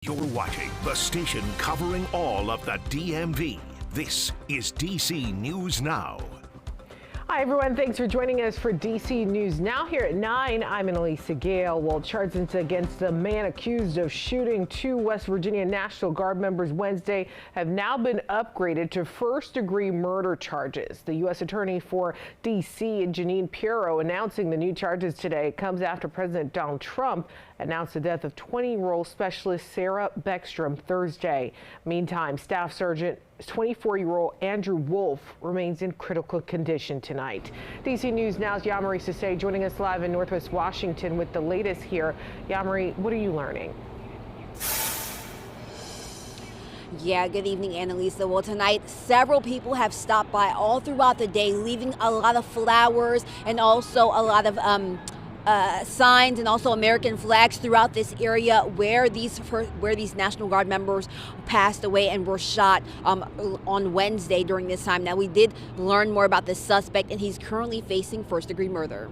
You're watching the station covering all of the DMV. This is DC News Now. Hi, everyone. Thanks for joining us for DC News Now. Here at 9, I'm Annalisa Gale. Well, charges against the man accused of shooting 2 West Virginia National Guard members Wednesday have now been upgraded to first-degree murder charges. The U.S. Attorney for DC, Janine Pirro, announcing the new charges today comes after President Donald Trump announced the death of 20-year-old specialist Sarah Beckstrom Thursday. Meantime, Staff Sergeant 24-year-old Andrew Wharf remains in critical condition tonight. DC News Now's Yamari Sase joining us live in Northwest Washington with the latest here. Yamari, what are you learning? Yeah, good evening, Annalisa. Well, tonight, several people have stopped by all throughout the day, leaving a lot of flowers and also a lot of signs and also American flags throughout this area where these National Guard members passed away and were shot on Wednesday during this time. Now, we did learn more about the suspect, and he's currently facing first-degree murder.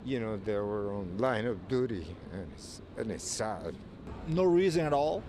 You know, they were on line of duty, and it's sad. No reason at all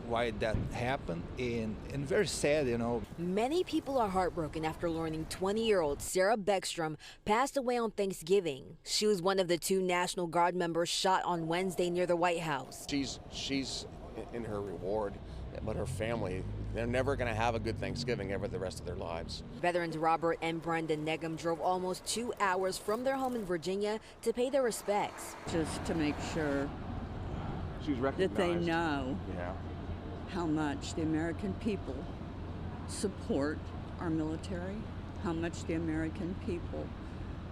why that happened, and very sad, you know. Many people are heartbroken after learning 20-year-old Sarah Beckstrom passed away on Thanksgiving. She was one of the 2 National Guard members shot on Wednesday near the White House. She's in her reward, but her family, they're never going to have a good Thanksgiving ever the rest of their lives. Veterans Robert and Brenda Negum drove almost 2 hours from their home in Virginia to pay their respects. Just to make sure that they know how much the American people support our military, how much the American people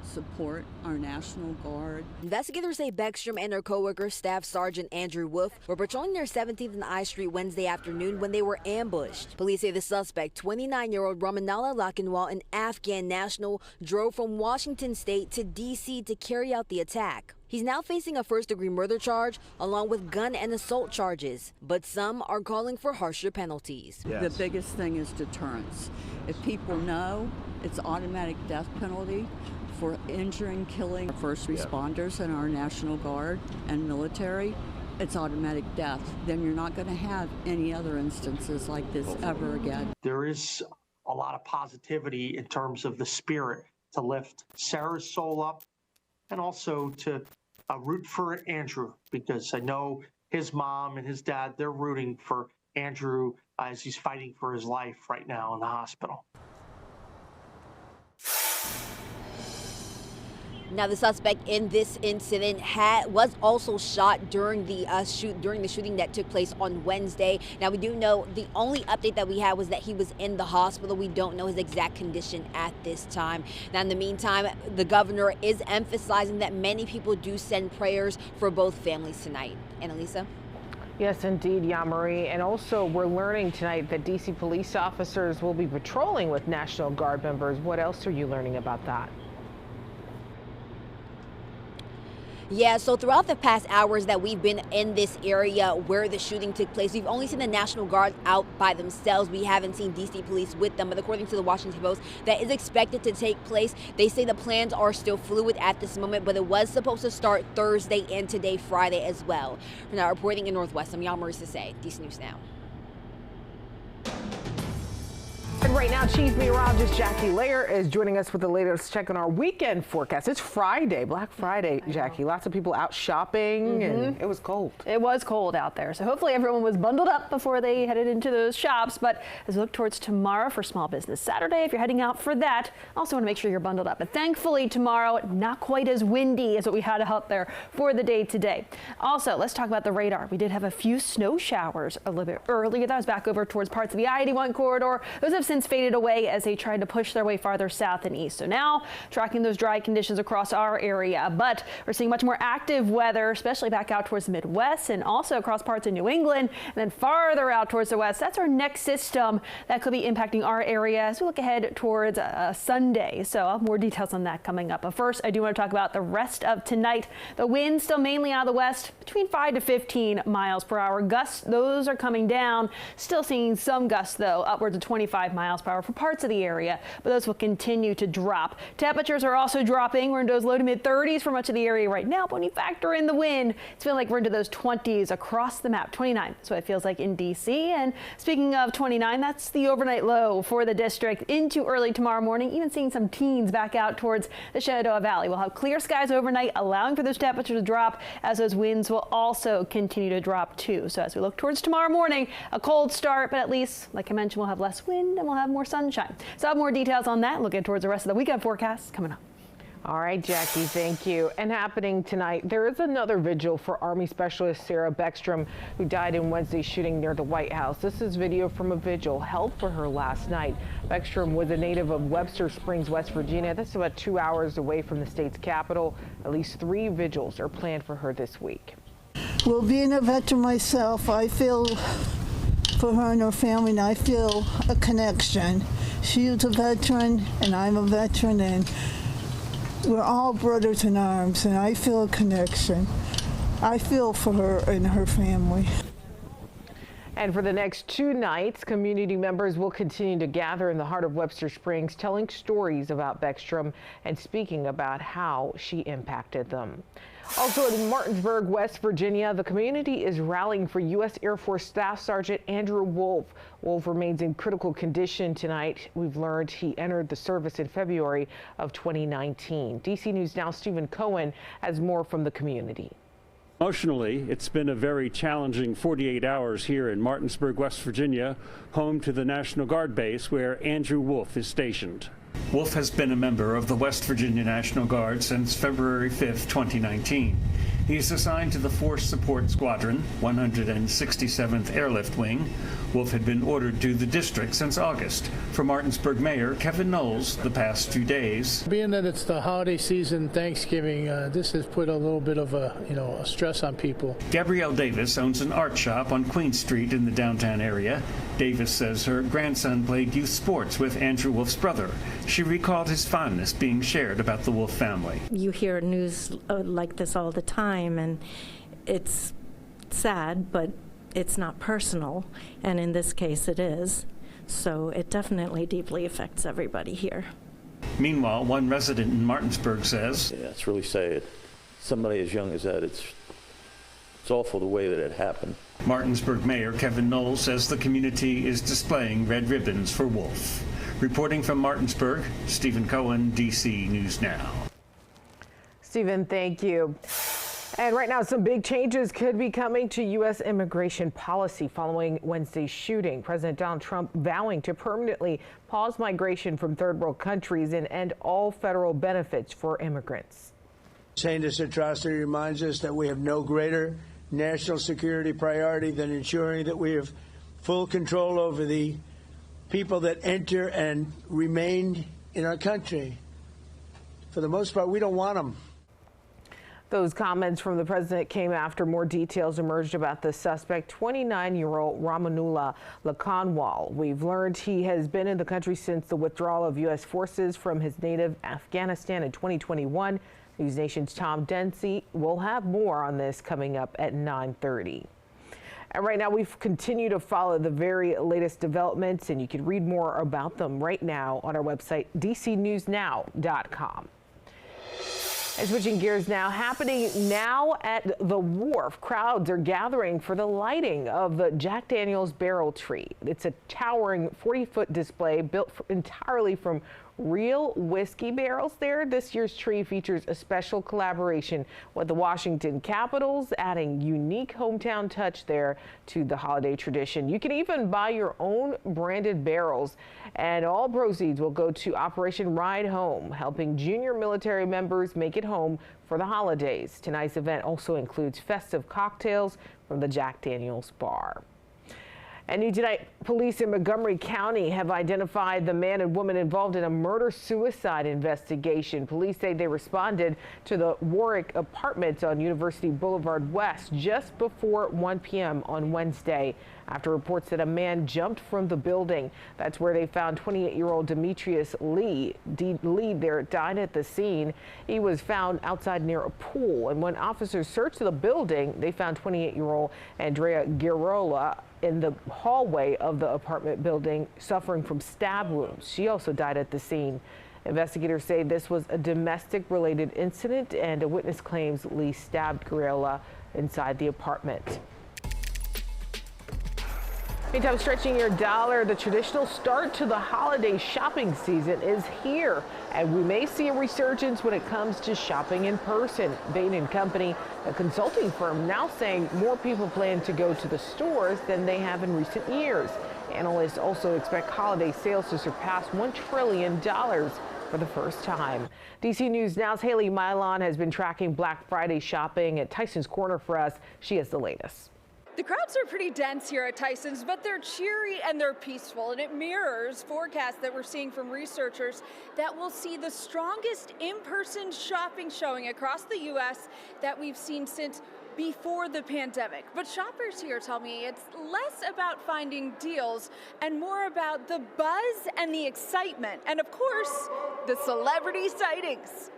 support our National Guard. Investigators say Beckstrom and her co-worker, Staff Sergeant Andrew Wharf, were patrolling near 17th and I Street Wednesday afternoon when they were ambushed. Police say the suspect, 29-year-old Ramanallah Lakinwal, an Afghan national, drove from Washington State to D.C. to carry out the attack. He's now facing a first-degree murder charge along with gun and assault charges, but some are calling for harsher penalties. Yes. The biggest thing is deterrence. If people know it's automatic death penalty for injuring, killing first responders in our National Guard and military, it's automatic death. Then you're not going to have any other instances like this ever again. There is a lot of positivity in terms of the spirit to lift Sarah's soul up and also to root for Andrew, because I know his mom and his dad, they're rooting for Andrew as he's fighting for his life right now in the hospital. Now, the suspect in this incident was also shot during the shooting that took place on Wednesday. Now, we do know the only update that we had was that he was in the hospital. We don't know his exact condition at this time. Now, in the meantime, the governor is emphasizing that many people do send prayers for both families tonight. Annalisa? Yes, indeed, Yamari. And also, we're learning tonight that D.C. police officers will be patrolling with National Guard members. What else are you learning about that? Yeah, so throughout the past hours that we've been in this area where the shooting took place, we've only seen the National Guard out by themselves. We haven't seen DC police with them, but according to the Washington Post, that is expected to take place. They say the plans are still fluid at this moment, but it was supposed to start Thursday and today, Friday as well. Now, reporting in Northwest, I'm Yamari Sase, DC News Now. And right now, Chief Meteorologist Jackie Layer is joining us with the latest check on our weekend forecast. It's Friday, Black Friday, Jackie. Lots of people out shopping, and it was cold. It was cold out there, so hopefully everyone was bundled up before they headed into those shops. But as we look towards tomorrow for Small Business Saturday, if you're heading out for that, also want to make sure you're bundled up. But thankfully, tomorrow, not quite as windy as what we had out there for the day today. Also, let's talk about the radar. We did have a few snow showers a little bit earlier. That was back over towards parts of the I-81 corridor. Those have since faded away as they tried to push their way farther south and east. So now tracking those dry conditions across our area, but we're seeing much more active weather, especially back out towards the Midwest and also across parts of New England, and then farther out towards the west. That's our next system that could be impacting our area as we look ahead towards Sunday. So I'll have more details on that coming up. But first, I do want to talk about the rest of tonight. The winds still mainly out of the west, between 5 to 15 miles per hour. Gusts, those are coming down. Still seeing some gusts, though, upwards of 25 miles per hour for parts of the area, but those will continue to drop. Temperatures are also dropping. We're into those low to mid 30s for much of the area right now, but when you factor in the wind, it's feeling like we're into those 20s across the map. 29, that's what it feels like in D.C. And speaking of 29, that's the overnight low for the district into early tomorrow morning, even seeing some teens back out towards the Shenandoah Valley. We'll have clear skies overnight, allowing for those temperatures to drop, as those winds will also continue to drop too. So as we look towards tomorrow morning, a cold start, but at least, like I mentioned, we'll have less wind and we'll have more sunshine. So I'll have more details on that, looking towards the rest of the weekend forecast coming up. All right, Jackie, thank you. And happening tonight, there is another vigil for Army Specialist Sarah Beckstrom, who died in Wednesday's shooting near the White House. This is video from a vigil held for her last night. Beckstrom was a native of Webster Springs, West Virginia. That's about 2 hours away from the state's capital. At least 3 vigils are planned for her this week. Well, being a veteran myself, I feel for her and her family, and I feel a connection. She was a veteran, and I'm a veteran, and we're all brothers in arms, and I feel a connection. I feel for her and her family. And for the next 2 nights, community members will continue to gather in the heart of Webster Springs, telling stories about Beckstrom and speaking about how she impacted them. Also in Martinsburg, West Virginia, the community is rallying for U.S. Air Force Staff Sergeant Andrew Wharf. Wharf remains in critical condition tonight. We've learned he entered the service in February of 2019. DC News Now Stephen Cohen has more from the community. Emotionally, it's been a very challenging 48 hours here in Martinsburg, West Virginia, home to the National Guard base where Andrew Wharf is stationed. Wharf has been a member of the West Virginia National Guard since February 5, 2019. He is assigned to the Force Support Squadron, 167th Airlift Wing. Wharf had been ordered to the district since August. For Martinsburg Mayor Kevin Knowles, the past 2 days. Being that it's the holiday season, Thanksgiving, this has put a little bit of a stress on people. Gabrielle Davis owns an art shop on Queen Street in the downtown area. Davis says her grandson played youth sports with Andrew Wharf's brother. She recalled his fondness being shared about the Wharf family. You hear news like this all the time, and it's sad, but it's not personal, and in this case it is. So it definitely deeply affects everybody here. Meanwhile, one resident in Martinsburg says, "Yeah, it's really sad. Somebody as young as that, it's awful the way that it happened." Martinsburg Mayor Kevin Knowles says the community is displaying red ribbons for Wharf. Reporting from Martinsburg, Stephen Cohen, DC News Now. Stephen, thank you. And right now, some big changes could be coming to U.S. immigration policy following Wednesday's shooting. President Donald Trump vowing to permanently pause migration from third world countries and end all federal benefits for immigrants. Saying this atrocity reminds us that we have no greater national security priority than ensuring that we have full control over the people that enter and remain in our country. For the most part, we don't want them. Those comments from the president came after more details emerged about the suspect, 29-year-old Ramanullah Lakanwal. We've learned he has been in the country since the withdrawal of U.S. forces from his native Afghanistan in 2021. News Nation's Tom Dempsey will have more on this coming up at 9:30. And right now, we've continued to follow the very latest developments, and you can read more about them right now on our website, dcnewsnow.com. And switching gears now, happening now at the Wharf. Crowds are gathering for the lighting of the Jack Daniel's barrel tree. It's a towering 40-foot display built entirely from real whiskey barrels there. This year's tree features a special collaboration with the Washington Capitals, adding unique hometown touch there to the holiday tradition. You can even buy your own branded barrels, and all proceeds will go to Operation Ride Home, helping junior military members make it home for the holidays. Tonight's event also includes festive cocktails from the Jack Daniel's bar. And new tonight, police in Montgomery County have identified the man and woman involved in a murder-suicide investigation. Police say they responded to the Warwick Apartments on University Boulevard West just before 1 p.m. on Wednesday after reports that a man jumped from the building. That's where they found 28-year-old Demetrius Lee. Lee there died at the scene. He was found outside near a pool, and when officers searched the building, they found 28-year-old Andrea Girola in the hallway of the apartment building, suffering from stab wounds. She also died at the scene. Investigators say this was a domestic-related incident, and a witness claims Lee stabbed Gabriela inside the apartment. Meantime, stretching your dollar, the traditional start to the holiday shopping season is here, and we may see a resurgence when it comes to shopping in person. Bain & Company, a consulting firm, now saying more people plan to go to the stores than they have in recent years. Analysts also expect holiday sales to surpass $1 trillion for the first time. DC News Now's Haley Milon has been tracking Black Friday shopping at Tyson's Corner for us. She has the latest. The crowds are pretty dense here at Tyson's, but they're cheery and they're peaceful, and it mirrors forecasts that we're seeing from researchers that we'll see the strongest in-person shopping showing across the U.S. that we've seen since before the pandemic. But shoppers here tell me it's less about finding deals and more about the buzz and the excitement, and of course, the celebrity sightings.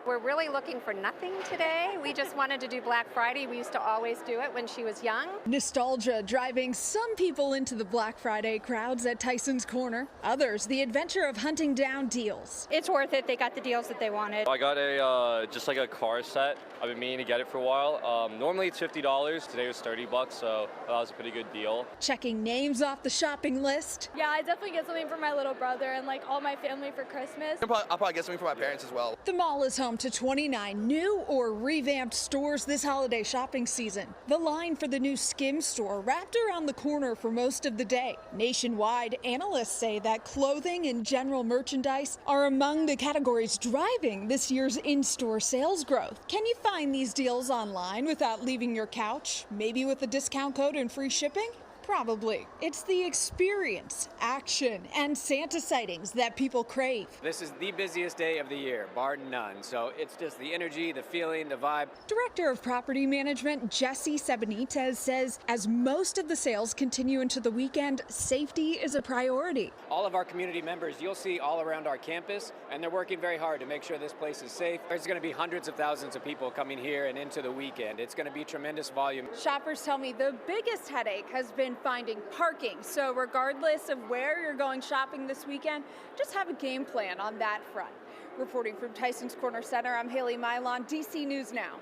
We're really looking for nothing today. We just wanted to do Black Friday. We used to always do it when she was young. Nostalgia driving some people into the Black Friday crowds at Tyson's Corner. Others, the adventure of hunting down deals. It's worth it. They got the deals that they wanted. I got a just like a car set. I've been meaning to get it for a while. Normally it's $50. Today was $30, so that was a pretty good deal. Checking names off the shopping list. Yeah, I definitely get something for my little brother and like all my family for Christmas. I'll probably get something for my parents as well. The mall is home to 29 new or revamped stores this holiday shopping season. The line for the new Skim store wrapped around the corner for most of the day. Nationwide, analysts say that clothing and general merchandise are among the categories driving this year's in-store sales growth. Can you find these deals online without leaving your couch? Maybe with a discount code and free shipping? Probably. It's the experience, action, and Santa sightings that people crave. This is the busiest day of the year, bar none. So it's just the energy, the feeling, the vibe. Director of Property Management Jesse Sebenitez says as most of the sales continue into the weekend, safety is a priority. All of our community members you'll see all around our campus, and they're working very hard to make sure this place is safe. There's going to be hundreds of thousands of people coming here and into the weekend. It's going to be tremendous volume. Shoppers tell me the biggest headache has been finding parking. So regardless of where you're going shopping this weekend, just have a game plan on that front. Reporting from Tyson's Corner Center, I'm Haley Milon, DC News Now.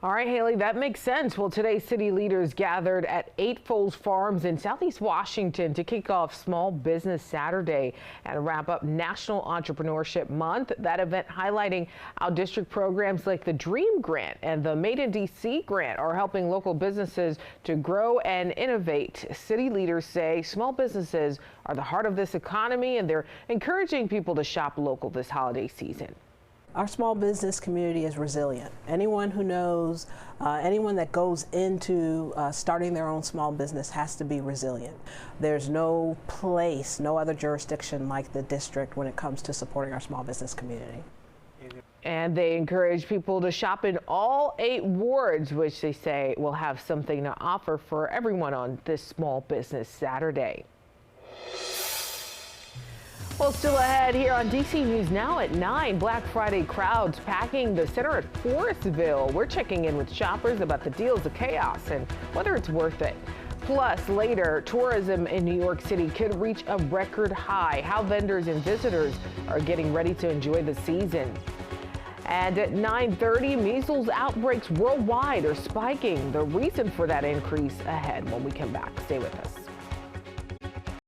All right, Haley, that makes sense. Well, today city leaders gathered at Eight Folds Farms in Southeast Washington to kick off Small Business Saturday and wrap up National Entrepreneurship Month. That event highlighting how district programs like the DREAM Grant and the Made in DC Grant are helping local businesses to grow and innovate. City leaders say small businesses are the heart of this economy, and they're encouraging people to shop local this holiday season. Our small business community is resilient. Anyone who knows, anyone that goes into starting their own small business has to be resilient. There's no place, no other jurisdiction like the district when it comes to supporting our small business community. And they encourage people to shop in all 8 wards, which they say will have something to offer for everyone on this Small Business Saturday. Well, still ahead here on DC News Now at 9, Black Friday crowds packing the center at Forestville. We're checking in with shoppers about the deals of chaos and whether it's worth it. Plus, later, tourism in New York City could reach a record high. How vendors and visitors are getting ready to enjoy the season. And at 9:30, measles outbreaks worldwide are spiking. The reason for that increase ahead when we come back. Stay with us.